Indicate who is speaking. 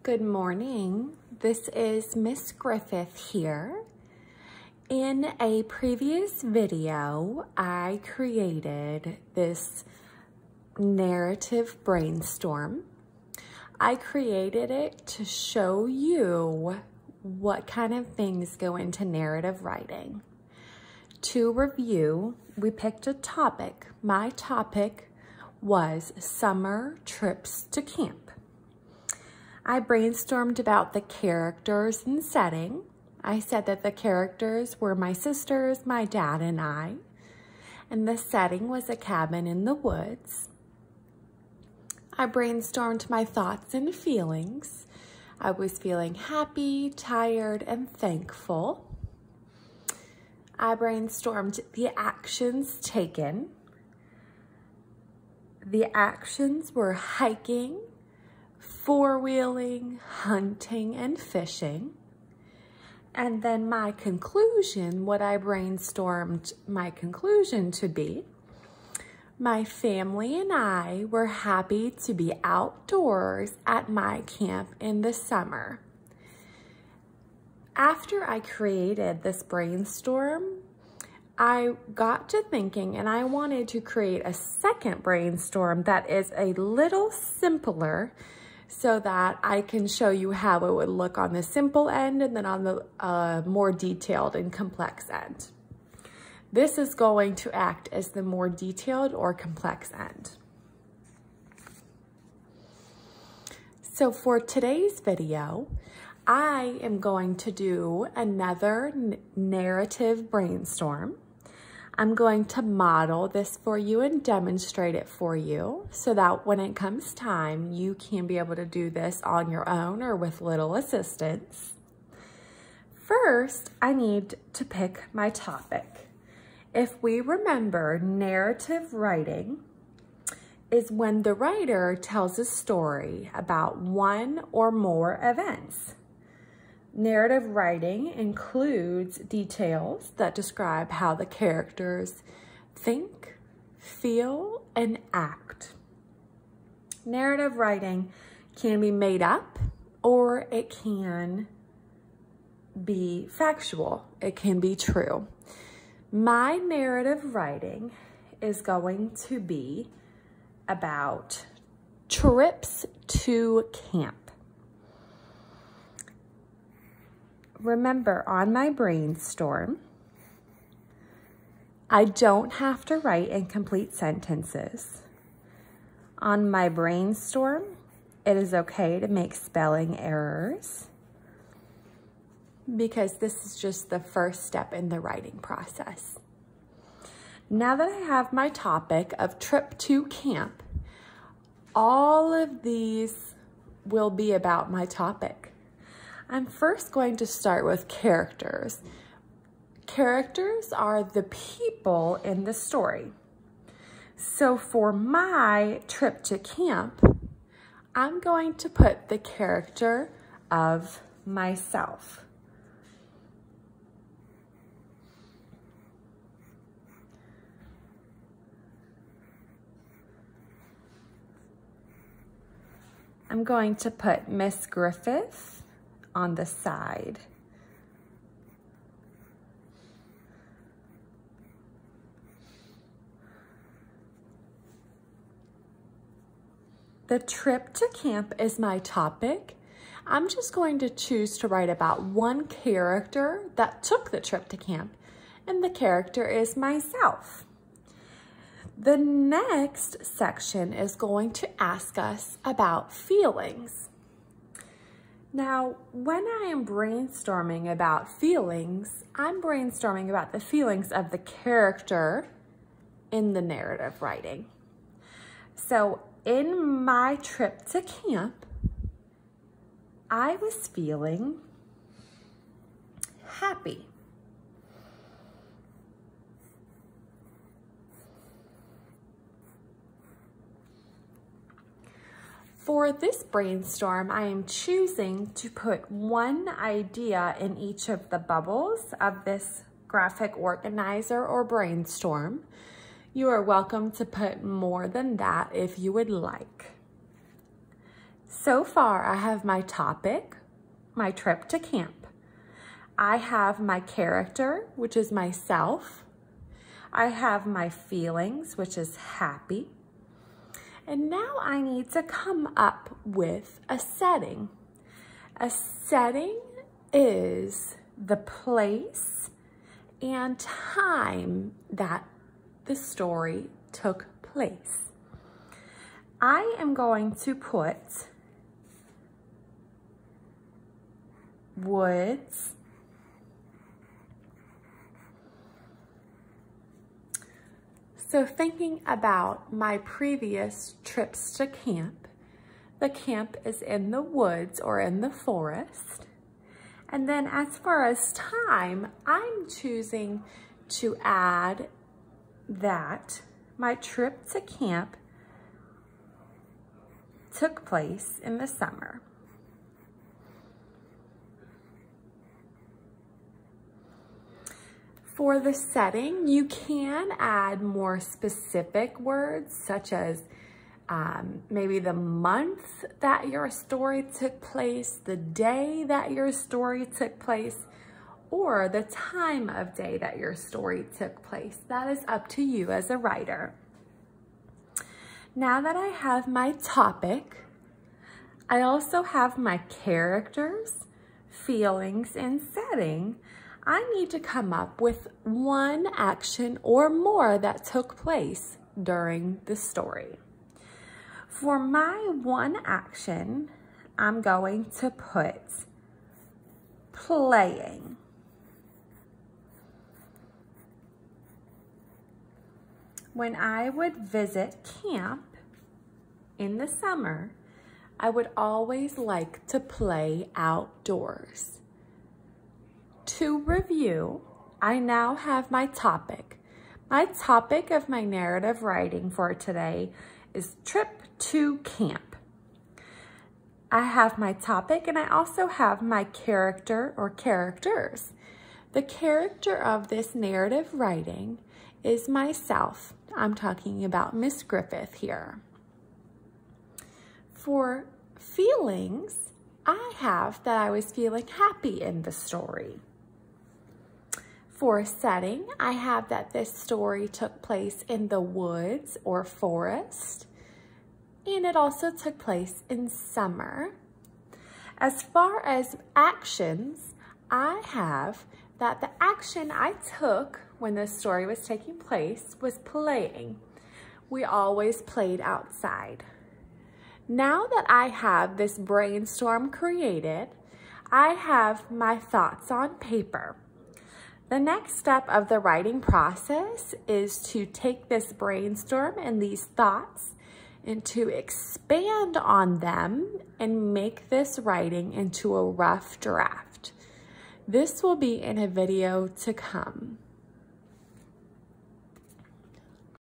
Speaker 1: Good morning. This is Miss Griffith here. In a previous video, I created this narrative brainstorm. I created it to show you what kind of things go into narrative writing. To review, we picked a topic. My topic was summer trips to camp. I brainstormed about the characters and setting. I said that the characters were my sisters, my dad, and I. And the setting was a cabin in the woods. I brainstormed my thoughts and feelings. I was feeling happy, tired, and thankful. I brainstormed the actions taken. The actions were hiking, four-wheeling, hunting, and fishing. And then my conclusion, what I brainstormed my conclusion to be, my family and I were happy to be outdoors at my camp in the summer. After I created this brainstorm, I got to thinking and I wanted to create a second brainstorm that is a little simpler so that I can show you how it would look on the simple end and then on the more detailed and complex end. This is going to act as the more detailed or complex end. So for today's video, I am going to do another narrative brainstorm. I'm going to model this for you and demonstrate it for you so that when it comes time, you can be able to do this on your own or with little assistance. First, I need to pick my topic. If we remember, narrative writing is when the writer tells a story about one or more events. Narrative writing includes details that describe how the characters think, feel, and act. Narrative writing can be made up or it can be factual. It can be true. My narrative writing is going to be about trips to camp. Remember, on my brainstorm, I don't have to write in complete sentences. On my brainstorm, it is okay to make spelling errors because this is just the first step in the writing process. Now that I have my topic of trip to camp, all of these will be about my topic. I'm first going to start with characters. Characters are the people in the story. So for my trip to camp, I'm going to put the character of myself. I'm going to put Miss Griffith on the side. The trip to camp is my topic. I'm just going to choose to write about one character that took the trip to camp, and the character is myself. The next section is going to ask us about feelings. Now, when I am brainstorming about feelings, I'm brainstorming about the feelings of the character in the narrative writing. So in my trip to camp, I was feeling happy. For this brainstorm, I am choosing to put one idea in each of the bubbles of this graphic organizer or brainstorm. You are welcome to put more than that if you would like. So far, I have my topic, my trip to camp. I have my character, which is myself. I have my feelings, which is happy. And now I need to come up with a setting. A setting is the place and time that the story took place. I am going to put woods, so thinking about my previous trips to camp, the camp is in the woods or in the forest. And then as far as time, I'm choosing to add that my trip to camp took place in the summer. For the setting, you can add more specific words, such as maybe the month that your story took place, the day that your story took place, or the time of day that your story took place. That is up to you as a writer. Now that I have my topic, I also have my characters, feelings, and setting. I need to come up with one action or more that took place during the story. For my one action, I'm going to put playing. When I would visit camp in the summer, I would always like to play outdoors. To review, I now have my topic. My topic of my narrative writing for today is trip to camp. I have my topic and I also have my character or characters. The character of this narrative writing is myself. I'm talking about Miss Griffith here. For feelings, I have that I was feeling happy in the story. For a setting, I have that this story took place in the woods or forest, and it also took place in summer. As far as actions, I have that the action I took when the story was taking place was playing. We always played outside. Now that I have this brainstorm created, I have my thoughts on paper. The next step of the writing process is to take this brainstorm and these thoughts and to expand on them and make this writing into a rough draft. This will be in a video to come.